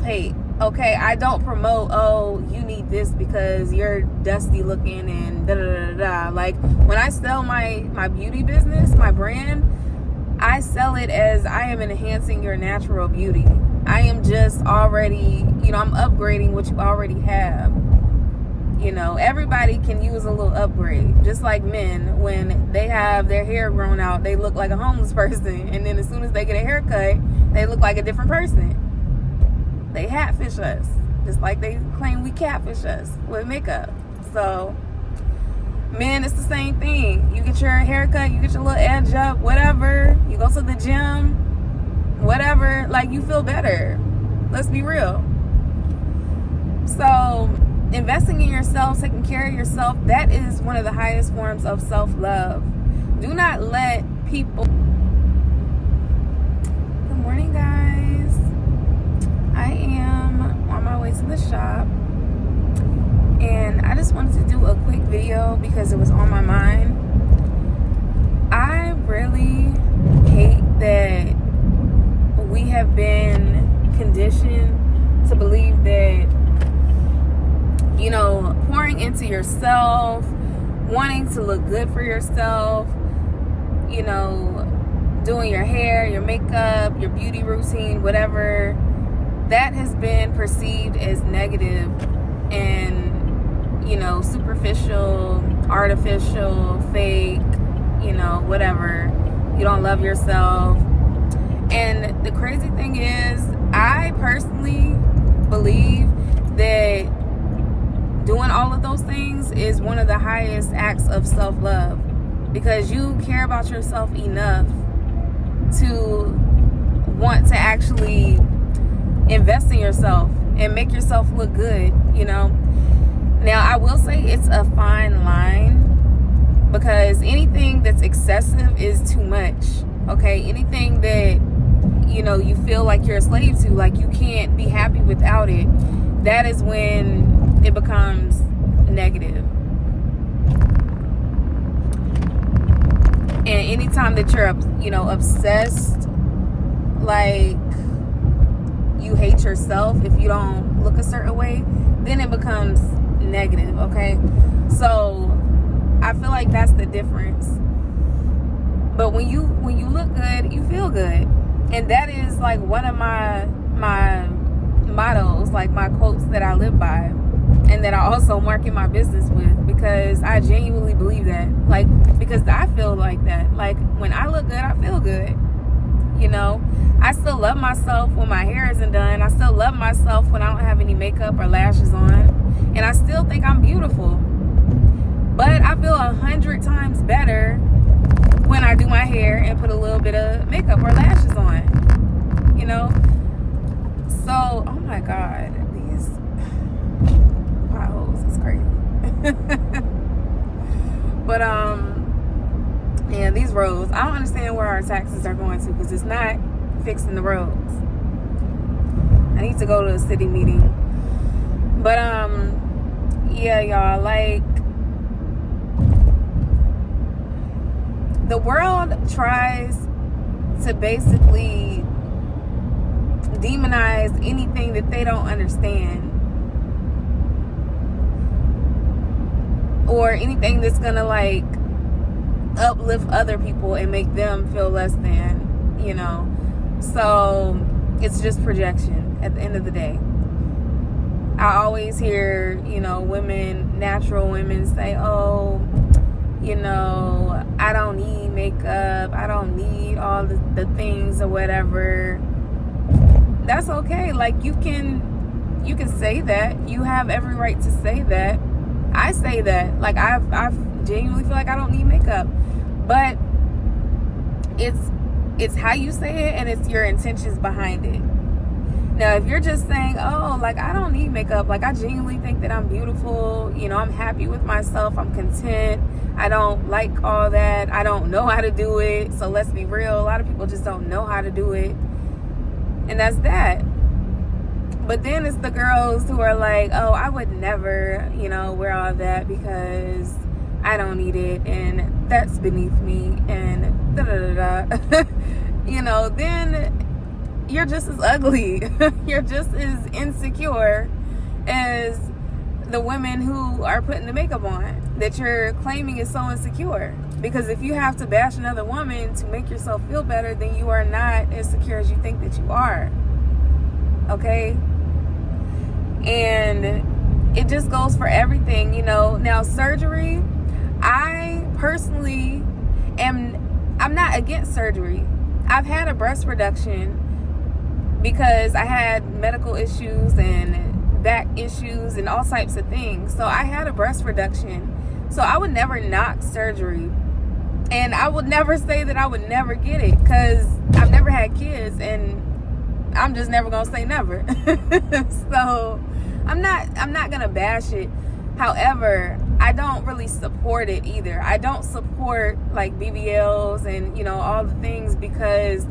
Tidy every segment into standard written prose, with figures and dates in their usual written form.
self-hate. Okay, I don't promote, oh, you need this because you're dusty looking and da da da da. Like, when I sell my beauty business, my brand, I sell it as I am enhancing your natural beauty. I am just already, I'm upgrading what you already have. Everybody can use a little upgrade. Just like men, when they have their hair grown out, they look like a homeless person. And then as soon as they get a haircut, they look like a different person. They catfish us. Just like they claim we catfish us with makeup. So, men, it's the same thing. You get your haircut, you get your little edge up, whatever. You go to the gym, whatever. Like, you feel better. Let's be real. So, investing in yourself, taking care of yourself, that is one of the highest forms of self-love. Do not let people... Good morning, guys. I am on my way to the shop. And I just wanted to do a quick video because it was on my mind. I really hate that we have been conditioned to believe that pouring into yourself, wanting to look good for yourself, doing your hair, your makeup, your beauty routine, whatever, that has been perceived as negative and, superficial, artificial, fake, whatever. You don't love yourself. And the crazy thing is, I personally believe that doing all of those things is one of the highest acts of self-love, because you care about yourself enough to want to actually invest in yourself and make yourself look good. Now, I will say it's a fine line, because anything that's excessive is too much. Okay, anything that you feel like you're a slave to, like you can't be happy without it, that is when it becomes negative. And anytime that you're obsessed, like you hate yourself if you don't look a certain way, then it becomes negative. Okay, so I feel like that's the difference. But when you look good, you feel good. And that is like one of my mottos, like my quotes that I live by, and that I also market my business with, because I genuinely believe that. Like, because I feel like that. Like, when I look good, I feel good. I still love myself when my hair isn't done. I still love myself when I don't have any makeup or lashes on. And I still think I'm beautiful. But I feel 100 times better when I do my hair and put a little bit of makeup or lashes on. So, oh my God, these potholes is crazy. But yeah, these roads, I don't understand where our taxes are going to, because it's not fixing the roads. I need to go to a city meeting. But yeah, y'all, like, the world tries to basically demonize anything that they don't understand, or anything that's gonna like uplift other people and make them feel less than, so it's just projection at the end of the day. I always hear women, natural women, say, oh, I don't need makeup, I don't need all the things or whatever. That's okay. Like, you can say that. You have every right to say that. I say that. Like, I genuinely feel like I don't need makeup. But it's how you say it, and it's your intentions behind it. Now, if you're just saying, oh, like, I don't need makeup, like, I genuinely think that I'm beautiful, I'm happy with myself, I'm content, I don't like all that, I don't know how to do it. So let's be real, a lot of people just don't know how to do it. And that's that. But then it's the girls who are like, oh, I would never, wear all that because I don't need it, and that's beneath me, and da da da da. Then you're just as ugly. You're just as insecure as the women who are putting the makeup on that you're claiming is so insecure. Because if you have to bash another woman to make yourself feel better, then you are not as secure as you think that you are. Okay? And it just goes for everything, you know. Now, surgery, I personally I'm not against surgery. I've had a breast reduction because I had medical issues and back issues and all types of things. So I had a breast reduction. So I would never knock surgery. And I would never say that I would never get it, because I've never had kids and I'm just never gonna say never. So I'm not gonna bash it. However, I don't really support it either. I don't support like BBLs and, you know, all the things, because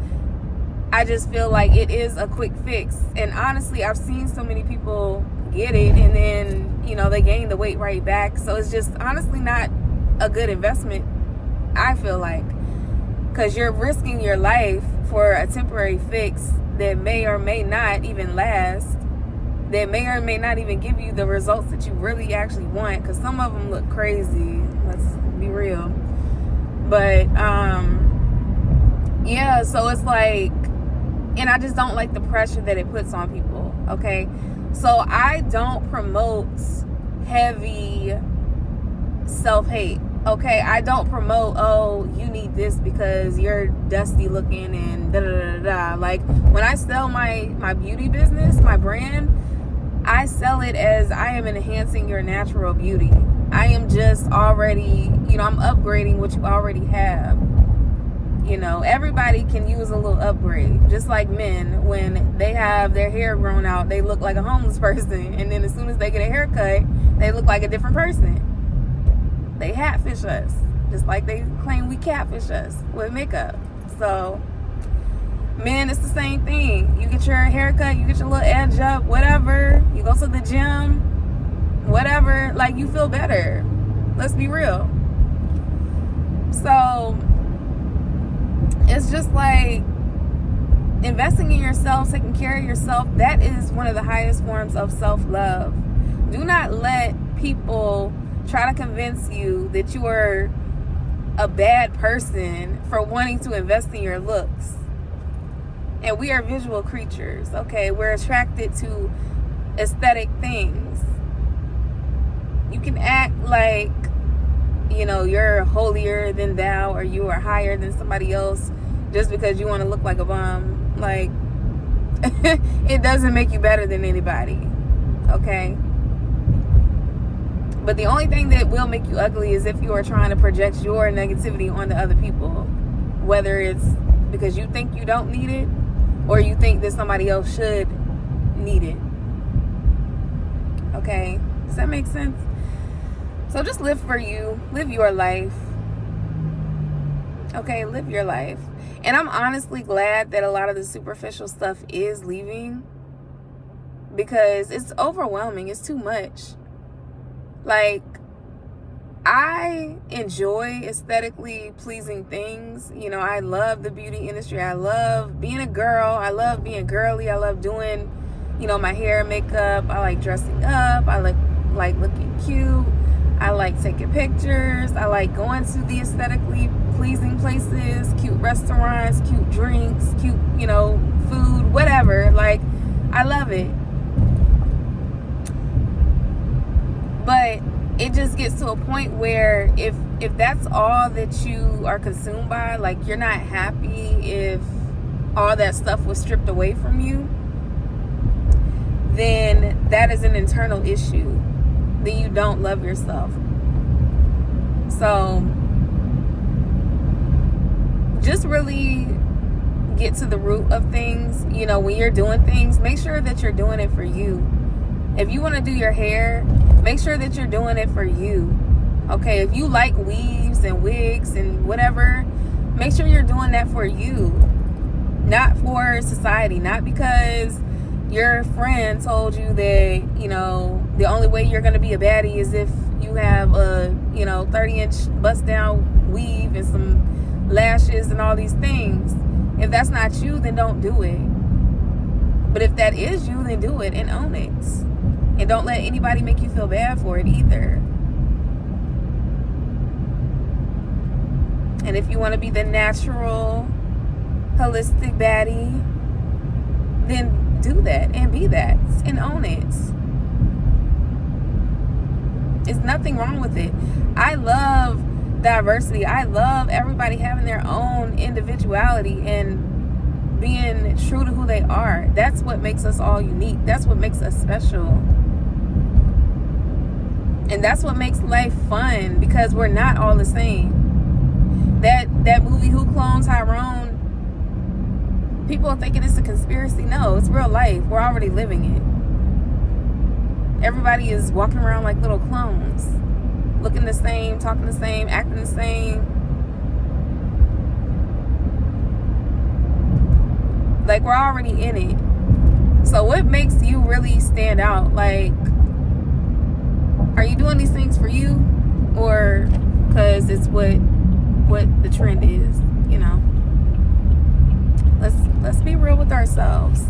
I just feel like it is a quick fix. And honestly, I've seen so many people get it and then, you know, they gain the weight right back. So it's just honestly not a good investment, I feel like, because you're risking your life for a temporary fix that may or may not even last, that may or may not even give you the results that you really actually want, because some of them look crazy, let's be real. But yeah, so it's like, and I just don't like the pressure that it puts on people. Okay, so I don't promote heavy self-hate. Okay, I don't promote, oh, you need this because you're dusty looking and da da da da. Like, when I sell my beauty business, my brand, I sell it as I am enhancing your natural beauty. I am just already, you know, I'm upgrading what you already have. You know, everybody can use a little upgrade. Just like men, when they have their hair grown out, they look like a homeless person. And then as soon as they get a haircut, they look like a different person. They catfish us, just like they claim we catfish us with makeup. So, men, it's the same thing. You get your haircut, you get your little edge up, whatever. You go to the gym, whatever. Like, you feel better. Let's be real. So, it's just like investing in yourself, taking care of yourself. That is one of the highest forms of self-love. Do not let people try to convince you that you are a bad person for wanting to invest in your looks. And we are visual creatures, okay? We're attracted to aesthetic things. You can act like, you know, you're holier than thou, or you are higher than somebody else just because you want to look like a bum. Like, it doesn't make you better than anybody, okay? But the only thing that will make you ugly is if you are trying to project your negativity onto other people. Whether it's because you think you don't need it, or you think that somebody else should need it. Okay? Does that make sense? So just live for you. Live your life. Okay? Live your life. And I'm honestly glad that a lot of the superficial stuff is leaving, because it's overwhelming. It's too much. Like, I enjoy aesthetically pleasing things. You know, I love the beauty industry. I love being a girl. I love being girly. I love doing, you know, my hair and makeup. I like dressing up. I like looking cute. I like taking pictures. I like going to the aesthetically pleasing places, cute restaurants, cute drinks, cute, you know, food, whatever. Like, I love it. But it just gets to a point where if that's all that you are consumed by, like, you're not happy if all that stuff was stripped away from you, then that is an internal issue. Then you don't love yourself. So just really get to the root of things. You know, when you're doing things, make sure that you're doing it for you. If you want to do your hair, make sure that you're doing it for you. Okay, if you like weaves and wigs and whatever, make sure you're doing that for you, not for society. Not because your friend told you that, you know, the only way you're going to be a baddie is if you have a, you know, 30-inch bust down weave and some lashes and all these things. If that's not you, then don't do it. But if that is you, then do it and own it. And don't let anybody make you feel bad for it either. And if you want to be the natural, holistic baddie, then do that and be that and own it. There's nothing wrong with it. I love diversity. I love everybody having their own individuality and being true to who they are. That's what makes us all unique. That's what makes us special. And that's what makes life fun, because we're not all the same. That movie, Who Cloned Tyrone, people are thinking it's a conspiracy. No, it's real life. We're already living it. Everybody is walking around like little clones, looking the same, talking the same, acting the same. Like, we're already in it. So what makes you really stand out? Like, are you doing these things for you, or because it's what the trend is? You know, let's be real with ourselves.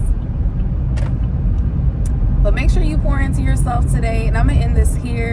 But make sure you pour into yourself today. And I'm gonna end this here.